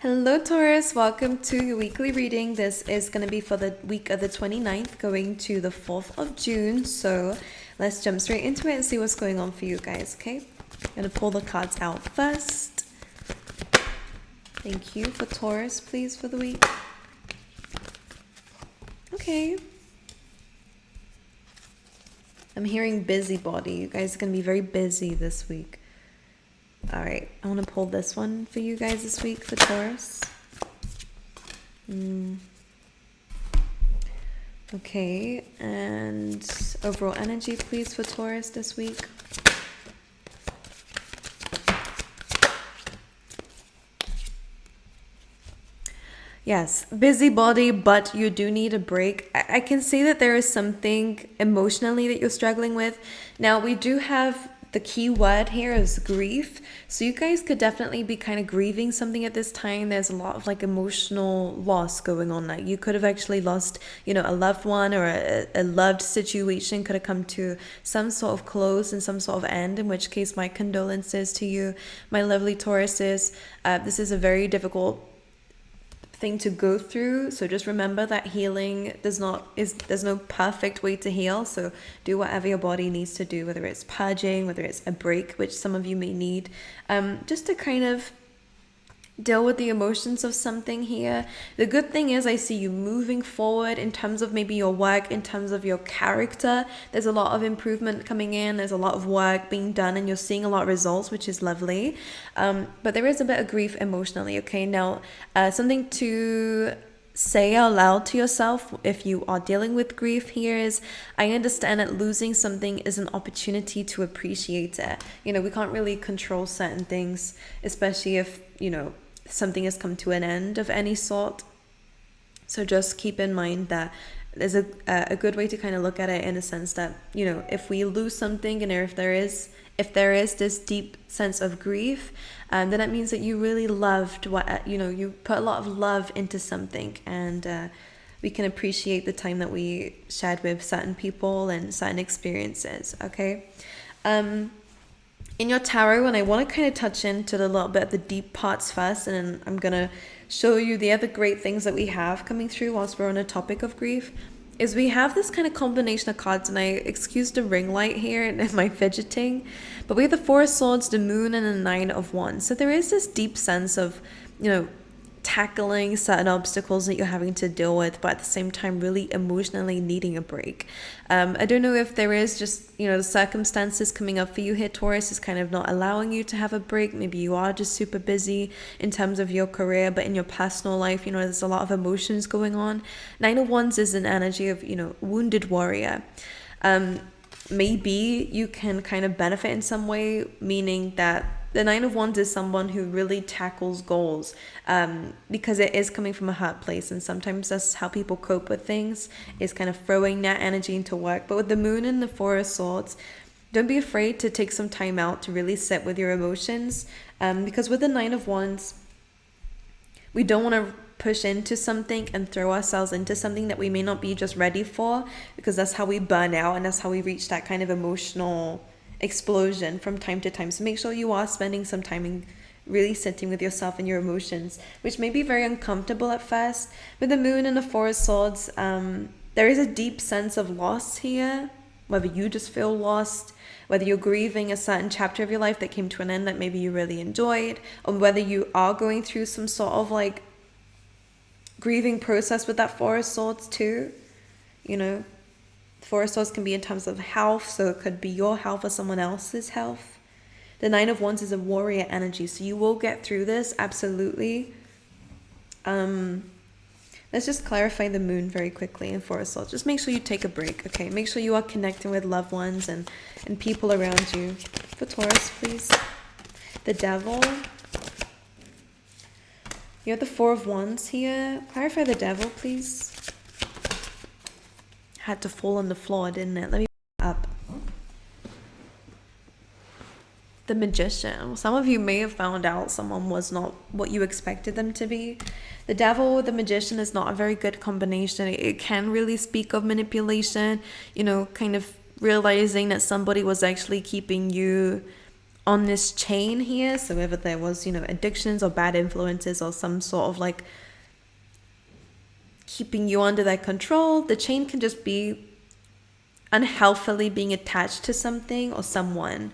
Hello, Taurus. Welcome to your weekly reading. This is going to be for the week of the 29th, going to the 4th of June. So let's jump straight into it and see what's going on for you guys, okay? I'm going to pull the cards out first. Thank you for Taurus, please, for the week. Okay. I'm hearing busybody. You guys are going to be very busy this week. All right, I want to pull this one for you guys this week for Taurus. Okay, and overall energy, please, for Taurus this week. Yes, busybody, but you do need a break. I can see that there is something emotionally that you're struggling with. Now, we do have the key word here is grief. So you guys could definitely be kind of grieving something at this time. There's a lot of like emotional loss going on. Like you could have actually lost, a loved one, or a loved situation could have come to some sort of close and some sort of end, in which case my condolences to you, my lovely Tauruses. This is a very difficult thing to go through, so just remember that healing there's no perfect way to heal. So do whatever your body needs to do, whether it's purging, whether it's a break, which some of you may need, just to kind of deal with the emotions of something here. The good thing is I see you moving forward in terms of maybe your work, in terms of your character. There's a lot of improvement coming in. There's a lot of work being done and you're seeing a lot of results, which is lovely. But there is a bit of grief emotionally, okay? Now, something to say out loud to yourself if you are dealing with grief here is, I understand that losing something is an opportunity to appreciate it. We can't really control certain things, especially if something has come to an end of any sort. So just keep in mind that there's a good way to kind of look at it, in a sense that if we lose something, and if there is this deep sense of grief, then that means that you really loved what you put a lot of love into something, and we can appreciate the time that we shared with certain people and certain experiences. Okay. In your tarot, and I want to kind of touch into a little bit of the deep parts first, and then I'm going to show you the other great things that we have coming through whilst we're on a topic of grief, is we have this kind of combination of cards, and I excuse the ring light here and my fidgeting, but we have the Four of Swords, the Moon, and the Nine of Wands. So there is this deep sense of, tackling certain obstacles that you're having to deal with, but at the same time really emotionally needing a break. I don't know if there is just the circumstances coming up for you here, Taurus, is kind of not allowing you to have a break. Maybe you are just super busy in terms of your career, but in your personal life there's a lot of emotions going on. Nine of Wands is an energy of wounded warrior. Maybe you can kind of benefit in some way, meaning that the Nine of Wands is someone who really tackles goals, because it is coming from a hurt place, and sometimes that's how people cope with things, is kind of throwing that energy into work. But with the Moon and the Four of Swords, don't be afraid to take some time out to really sit with your emotions, because with the Nine of Wands, we don't want to push into something and throw ourselves into something that we may not be just ready for, because that's how we burn out, and that's how we reach that kind of emotional explosion from time to time. So make sure you are spending some time in really sitting with yourself and your emotions, which may be very uncomfortable at first. With the Moon and the Four of Swords, there is a deep sense of loss here, whether you just feel lost, whether you're grieving a certain chapter of your life that came to an end that maybe you really enjoyed, or whether you are going through some sort of like grieving process with that Four of Swords too. Four of Swords can be in terms of health, so it could be your health or someone else's health. The Nine of Wands is a warrior energy, so you will get through this, absolutely. Let's just clarify the Moon very quickly and Four of Swords. Just make sure you take a break, okay? Make sure you are connecting with loved ones and people around you. For Taurus, please. The Devil. You have the Four of Wands here. Clarify the Devil, please. Had to fall on the floor, didn't it? Let me up. The Magician. Some of you may have found out someone was not what you expected them to be. The Devil with the Magician is not a very good combination. It can really speak of manipulation, kind of realizing that somebody was actually keeping you on this chain here. So whether there was, addictions or bad influences or some sort of like keeping you under their control, the chain can just be unhealthily being attached to something or someone.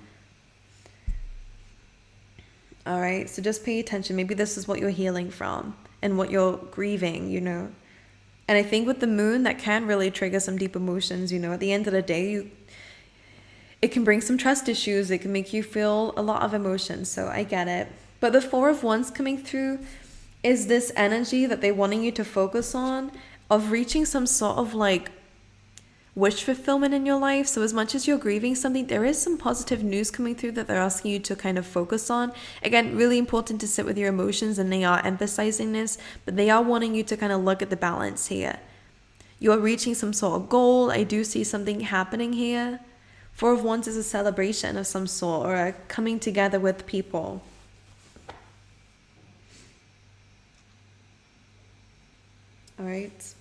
All right, so just pay attention. Maybe this is what you're healing from and what you're grieving, And I think with the moon, that can really trigger some deep emotions, At the end of the day, it can bring some trust issues. It can make you feel a lot of emotions. So I get it. But the Four of Wands coming through is this energy that they're wanting you to focus on of reaching some sort of like wish fulfillment in your life. So as much as you're grieving something, there is some positive news coming through that they're asking you to kind of focus on. Again, really important to sit with your emotions, and they are emphasizing this, but they are wanting you to kind of look at the balance here. You're reaching some sort of goal. I do see something happening here. Four of Wands is a celebration of some sort, or a coming together with people. All right.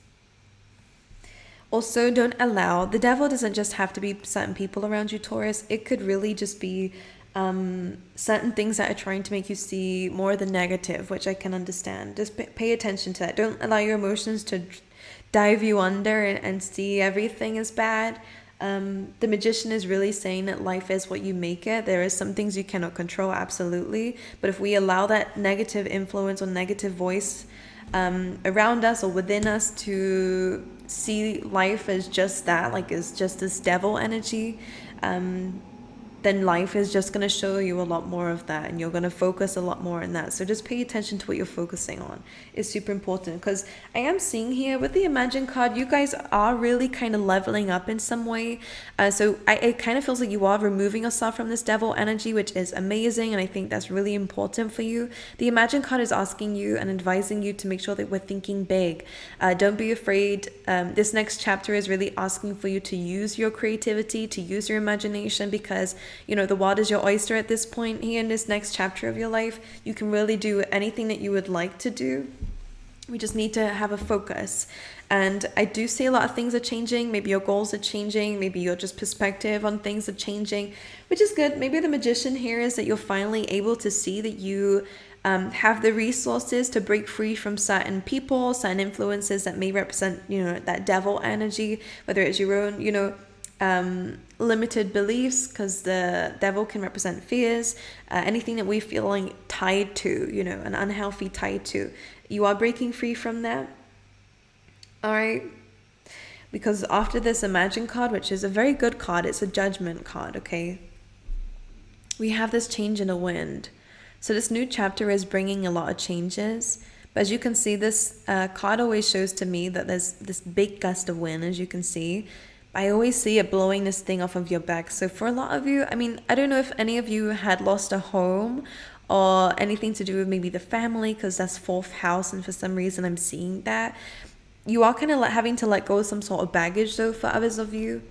Also, don't allow, the devil doesn't just have to be certain people around you, Taurus. It could really just be certain things that are trying to make you see more of the negative, which I can understand. Just pay attention to that. Don't allow your emotions to dive you under and see everything as bad. The Magician is really saying that life is what you make it. There is some things you cannot control, absolutely. But if we allow that negative influence or negative voice around us or within us to see life as just that, like it's just this devil energy, then life is just going to show you a lot more of that, and you're going to focus a lot more on that. So just pay attention to what you're focusing on. It's super important, because I am seeing here with the Imagine card, you guys are really kind of leveling up in some way. So it kind of feels like you are removing yourself from this devil energy, which is amazing, and I think that's really important for you. The Imagine card is asking you and advising you to make sure that we're thinking big. Don't be afraid. This next chapter is really asking for you to use your creativity, to use your imagination, because the world is your oyster at this point here in this next chapter of your life. You can really do anything that you would like to do. We just need to have a focus. And I do see a lot of things are changing. Maybe your goals are changing. Maybe your just perspective on things are changing, which is good. Maybe the Magician here is that you're finally able to see that you have the resources to break free from certain people, certain influences that may represent, that devil energy, whether it's your own, limited beliefs, because the devil can represent fears, anything that we're feeling tied to, an unhealthy tied to. You are breaking free from that. All right. Because after this Imagine card, which is a very good card, it's a Judgment card, okay? We have this change in the wind. So this new chapter is bringing a lot of changes. But as you can see, this card always shows to me that there's this big gust of wind, as you can see. I always see it blowing this thing off of your back. So for a lot of you, I don't know if any of you had lost a home or anything to do with maybe the family, because that's 4th house, and for some reason I'm seeing that. You are kind of having to let go of some sort of baggage, though, for others of you.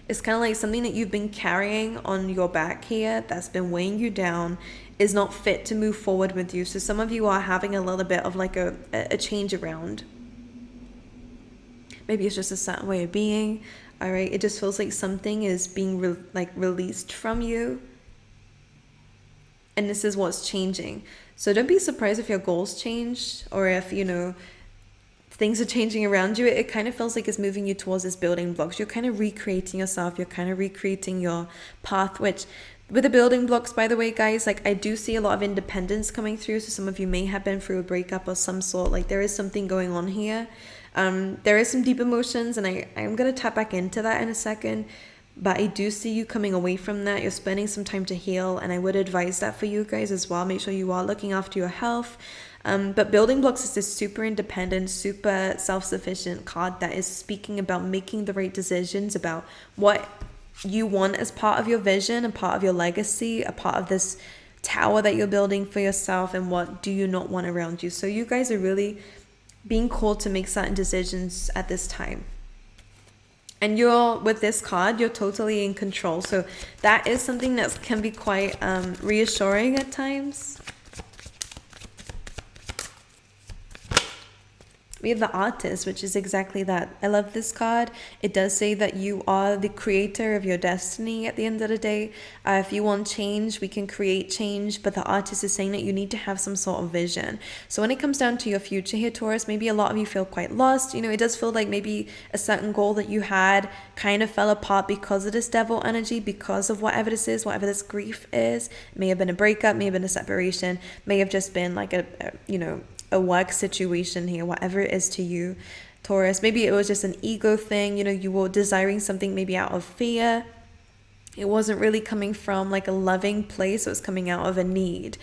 It's kind of like something that you've been carrying on your back here that's been weighing you down is not fit to move forward with you. So some of you are having a little bit of like a change around. Maybe it's just a certain way of being. All right, it just feels like something is being released from you, and this is what's changing. So don't be surprised if your goals change, or if things are changing around you. It kind of feels like it's moving you towards this building blocks. You're kind of recreating yourself. You're kind of recreating your path, which with the building blocks, by the way, guys, I do see a lot of independence coming through. So some of you may have been through a breakup of some sort. There is something going on here. There is some deep emotions, and I'm going to tap back into that in a second, but I do see you coming away from that. You're spending some time to heal, and I would advise that for you guys as well. Make sure you are looking after your health. But Building Blocks is this super independent, super self-sufficient card that is speaking about making the right decisions about what you want as part of your vision, a part of your legacy, a part of this tower that you're building for yourself, and what do you not want around you. So you guys are really being called to make certain decisions at this time. And with this card, you're totally in control. So that is something that can be quite reassuring at times. We have the artist, which is exactly that. I love this card. It does say that you are the creator of your destiny at the end of the day. If you want change, we can create change, but the artist is saying that you need to have some sort of vision. So when it comes down to your future here, Taurus, maybe a lot of you feel quite lost. You know, it does feel like maybe a certain goal that you had kind of fell apart because of this devil energy, because of whatever this is, whatever this grief is. It may have been a breakup, may have been a separation, may have just been like a work situation here, whatever it is to you, Taurus. Maybe it was just an ego thing, you know, you were desiring something maybe out of fear. It wasn't really coming from like a loving place, it was coming out of a need.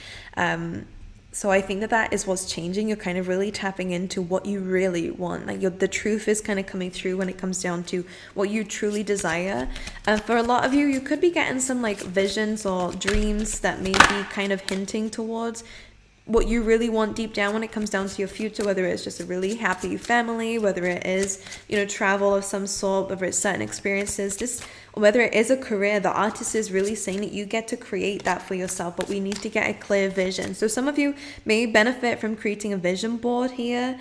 So I think that is what's changing. You're kind of really tapping into what you really want. Like the truth is kind of coming through when it comes down to what you truly desire. For a lot of you, you could be getting some like visions or dreams that may be kind of hinting towards what you really want deep down when it comes down to your future, whether it's just a really happy family, whether it is, you know, travel of some sort, whether it's certain experiences, just whether it is a career. The artist is really saying that you get to create that for yourself, but we need to get a clear vision. So some of you may benefit from creating a vision board here.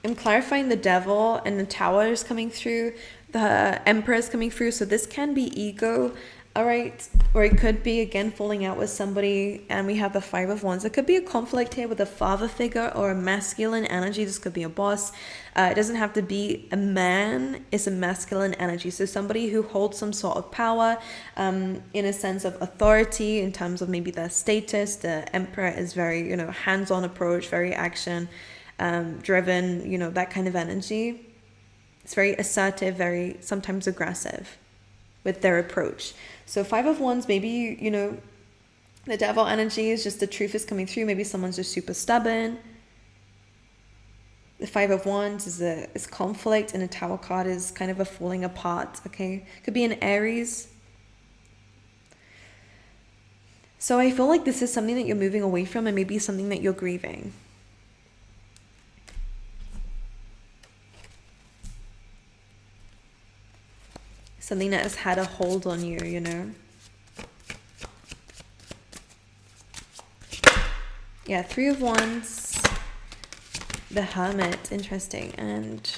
I'm clarifying the devil and the tower is coming through, the emperor is coming through, so this can be ego. All right, or it could be, again, falling out with somebody, and we have the Five of Wands. It could be a conflict here with a father figure or a masculine energy. This could be a boss. It doesn't have to be a man. It's a masculine energy. So somebody who holds some sort of power in a sense of authority in terms of maybe their status. The Emperor is very, you know, hands-on approach, very action driven, you know, that kind of energy. It's very assertive, very sometimes aggressive with their approach. So Five of Wands, maybe, you know, the devil energy is just the truth is coming through. Maybe someone's just super stubborn. The Five of Wands is conflict, and the Tower card is kind of a falling apart, okay? Could be an Aries. So I feel like this is something that you're moving away from, and maybe something that you're grieving. Something that has had a hold on you, you know? Yeah, Three of Wands, the Hermit, interesting, and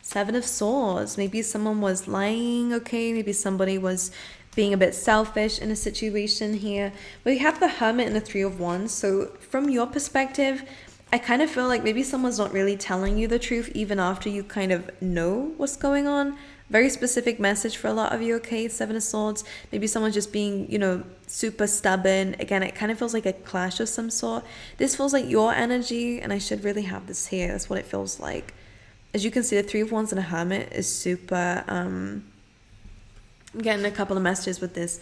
Seven of Swords. Maybe someone was lying, okay? Maybe somebody was being a bit selfish in a situation here. We have the Hermit and the Three of Wands, so from your perspective, I kind of feel like maybe someone's not really telling you the truth even after you kind of know what's going on. Very specific message for a lot of you, okay? Seven of Swords. Maybe someone's just being, you know, super stubborn. Again, it kind of feels like a clash of some sort. This feels like your energy, and I should really have this here. That's what it feels like. As you can see, the Three of Wands and a Hermit is super... I'm getting a couple of messages with this.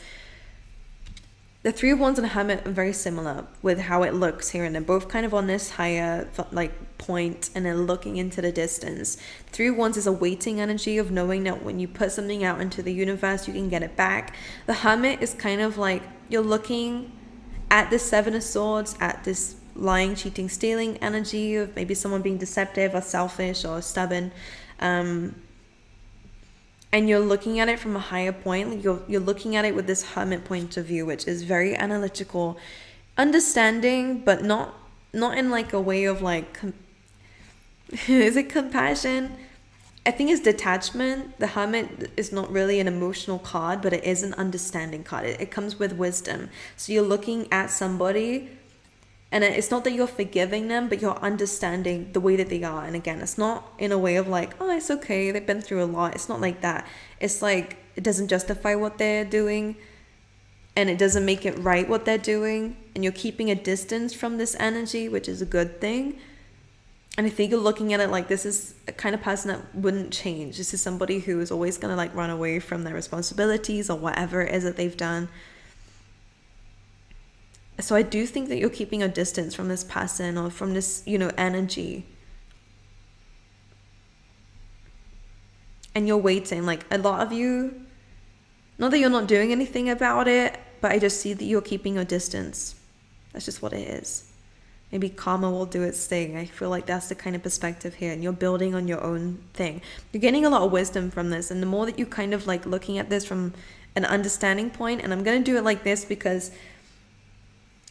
The Three of Wands and a Hermit are very similar with how it looks here, and they're both kind of on this higher like point, and they're looking into the distance. Three of Wands is a waiting energy of knowing that when you put something out into the universe, you can get it back. The Hermit is kind of like you're looking at the Seven of Swords, at this lying, cheating, stealing energy of maybe someone being deceptive or selfish or stubborn. And you're looking at it from a higher point. Like you're looking at it with this Hermit point of view, which is very analytical, understanding, but not in like a way of like, is it compassion? I think it's detachment. The Hermit is not really an emotional card, but it is an understanding card. It comes with wisdom. So you're looking at somebody, and it's not that you're forgiving them, but you're understanding the way that they are. And again, it's not in a way of like, oh, it's okay, they've been through a lot. It's not like that. It's like, it doesn't justify what they're doing, and it doesn't make it right what they're doing. And you're keeping a distance from this energy, which is a good thing. And I think you're looking at it like this is a kind of person that wouldn't change. This is somebody who is always going to like run away from their responsibilities or whatever it is that they've done. So I do think that you're keeping a distance from this person or from this, you know, energy. And you're waiting. Like a lot of you, not that you're not doing anything about it, but I just see that you're keeping your distance. That's just what it is. Maybe karma will do its thing. I feel like that's the kind of perspective here. And you're building on your own thing. You're getting a lot of wisdom from this. And the more that you kind of like looking at this from an understanding point, and I'm going to do it like this because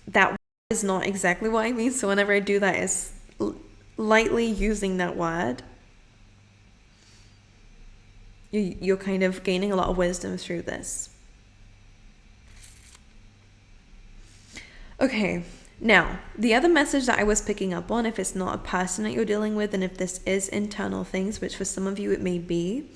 that is not exactly what I mean. So whenever I do that, it's lightly using that word, you're kind of gaining a lot of wisdom through this. Okay, now, the other message that I was picking up on, if it's not a person that you're dealing with, and if this is internal things, which for some of you it may be,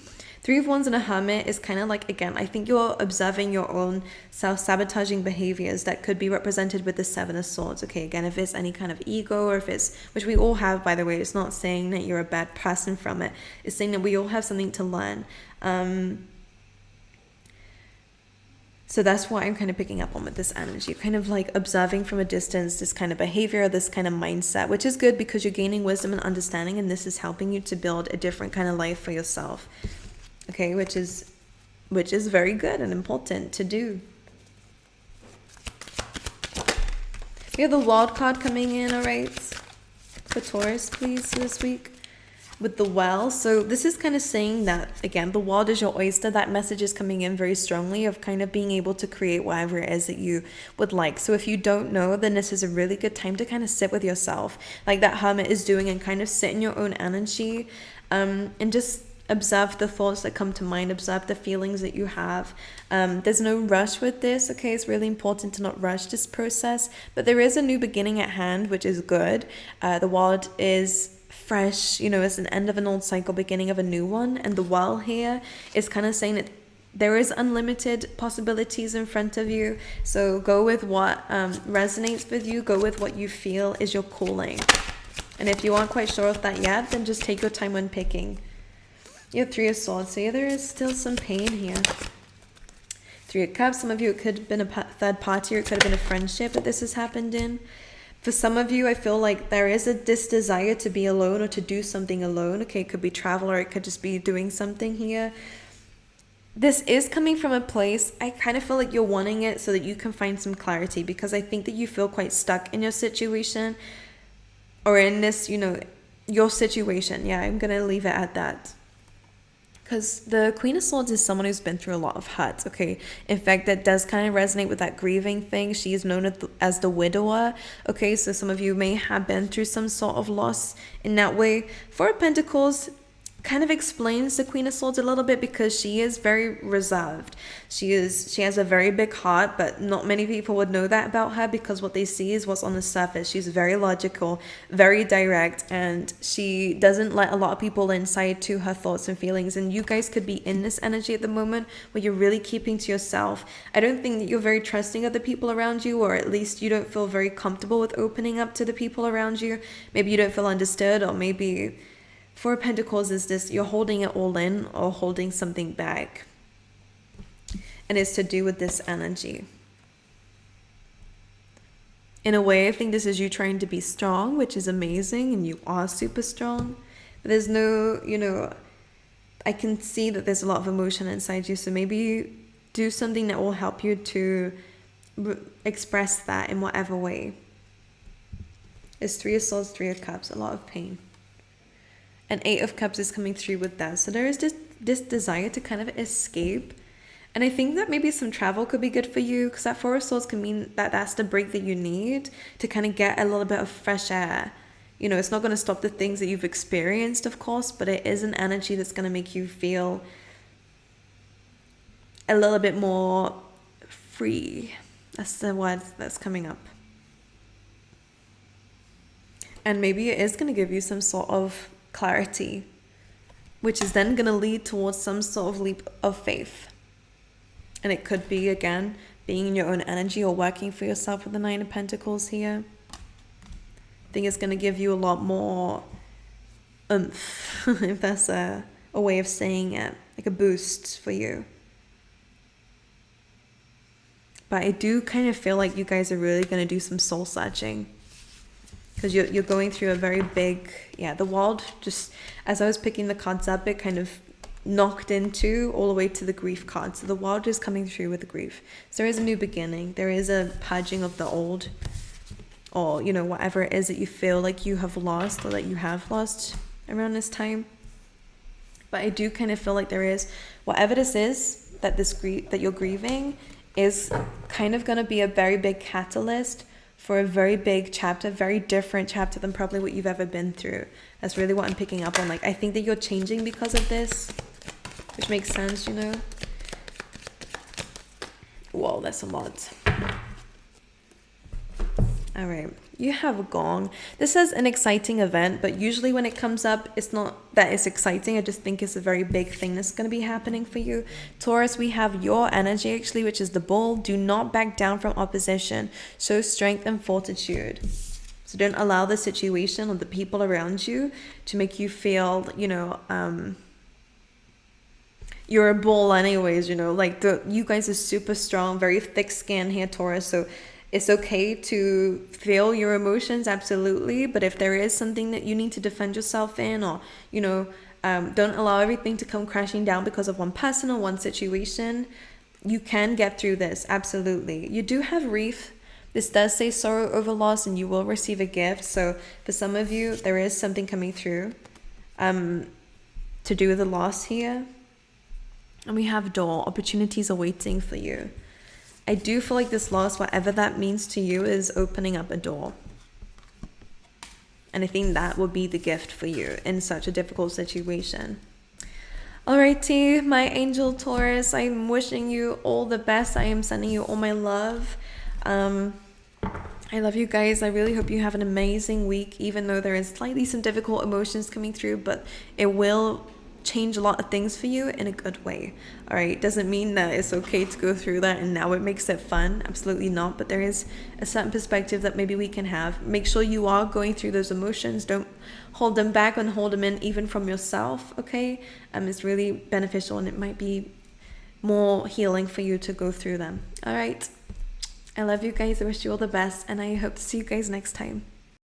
Three of Wands and a Hermit is kind of like, again, I think you're observing your own self-sabotaging behaviors that could be represented with the Seven of Swords. Okay, again, if it's any kind of ego, or if it's, which we all have, by the way, it's not saying that you're a bad person from it. It's saying that we all have something to learn. So that's what I'm kind of picking up on with this energy, kind of like observing from a distance this kind of behavior, this kind of mindset, which is good because you're gaining wisdom and understanding, and this is helping you to build a different kind of life for yourself. Okay, which is very good and important to do. We have the World card coming in, all right, for Taurus, please, this week, with the Well. So this is kind of saying that, again, the world is your oyster. That message is coming in very strongly of kind of being able to create whatever it is that you would like. So if you don't know, then this is a really good time to kind of sit with yourself, like that Hermit is doing, and kind of sit in your own energy, and just observe the thoughts that come to mind, observe the feelings that you have. There's no rush with this, okay? It's really important to not rush this process, but there is a new beginning at hand, which is good. The world is fresh, it's an end of an old cycle, beginning of a new one, and the Well here is kind of saying that there is unlimited possibilities in front of you. So go with what resonates with you, go with what you feel is your calling. And if you aren't quite sure of that yet, then just take your time when picking. You have Three of Swords, so yeah, there is still some pain here. Three of Cups, some of you, it could have been a third party, or it could have been a friendship that this has happened in. For some of you, I feel like there is this desire to be alone or to do something alone. Okay, it could be travel, or it could just be doing something here. This is coming from a place, I kind of feel like you're wanting it so that you can find some clarity, because I think that you feel quite stuck in your situation, or in this, your situation. Yeah, I'm going to leave it at that. Because the Queen of Swords is someone who's been through a lot of hurt, okay? In fact, that does kind of resonate with that grieving thing. She is known as the widower, okay? So some of you may have been through some sort of loss in that way. Four of Pentacles kind of explains the Queen of Swords a little bit, because she is very reserved. She has a very big heart, but not many people would know that about her, because what they see is what's on the surface. She's very logical, very direct, and she doesn't let a lot of people inside to her thoughts and feelings. And you guys could be in this energy at the moment where you're really keeping to yourself. I don't think that you're very trusting of the people around you, or at least you don't feel very comfortable with opening up to the people around you. Maybe you don't feel understood, or maybe Four of Pentacles is this, you're holding it all in or holding something back. And it's to do with this energy. In a way, I think this is you trying to be strong, which is amazing, and you are super strong. But there's no, I can see that there's a lot of emotion inside you. So maybe do something that will help you to express that in whatever way. It's Three of Swords, Three of Cups, a lot of pain. And Eight of Cups is coming through with that. So there is this desire to kind of escape. And I think that maybe some travel could be good for you, because that Four of Swords can mean that that's the break that you need to kind of get a little bit of fresh air. It's not going to stop the things that you've experienced, of course, but it is an energy that's going to make you feel a little bit more free. That's the word that's coming up. And maybe it is going to give you some sort of clarity, which is then going to lead towards some sort of leap of faith. And it could be, again, being in your own energy or working for yourself with the Nine of Pentacles here. I think it's going to give you a lot more oomph, if that's a way of saying it, like a boost for you. But I do kind of feel like you guys are really going to do some soul searching. Because you're going through a very big, the world, just as I was picking the cards up, it kind of knocked into all the way to the grief card. So the world is coming through with the grief. So there is a new beginning. There is a purging of the old, or, whatever it is that you feel like you have lost or that you have lost around this time. But I do kind of feel like there is, whatever this is, that you're grieving is kind of going to be a very big catalyst for a very big chapter, very different chapter than probably what you've ever been through. That's really what I'm picking up on. Like, I think that you're changing because of this, which makes sense, you know? Whoa, that's a lot. All right, you have a gong. This says an exciting event, but usually when it comes up, it's not that it's exciting. I just think it's a very big thing that's going to be happening for you. Taurus, we have your energy actually, which is the bull. Do not back down from opposition. Show strength and fortitude. So don't allow the situation or the people around you to make you feel, you know, you're a bull anyways, you know, like you guys are super strong, very thick skin here, Taurus. So it's okay to feel your emotions, absolutely. But if there is something that you need to defend yourself in, or, you know, don't allow everything to come crashing down because of one person or one situation. You can get through this, absolutely. You do have Reef. This does say sorrow over loss, and you will receive a gift. So for some of you, there is something coming through to do with the loss here. And we have Door. Opportunities are waiting for you. I do feel like this loss, whatever that means to you, is opening up a door. And I think that will be the gift for you in such a difficult situation. Alrighty, my angel Taurus, I'm wishing you all the best. I am sending you all my love. I love you guys. I really hope you have an amazing week, even though there is slightly some difficult emotions coming through, but it will change a lot of things for you in a good way. All right, doesn't mean that it's okay to go through that and now it makes it fun. Absolutely not. But there is a certain perspective that maybe we can have. Make sure you are going through those emotions. Don't hold them back and hold them in, even from yourself. Okay, it's really beneficial, and it might be more healing for you to go through them. All right, I love you guys. I wish you all the best, and I hope to see you guys next time.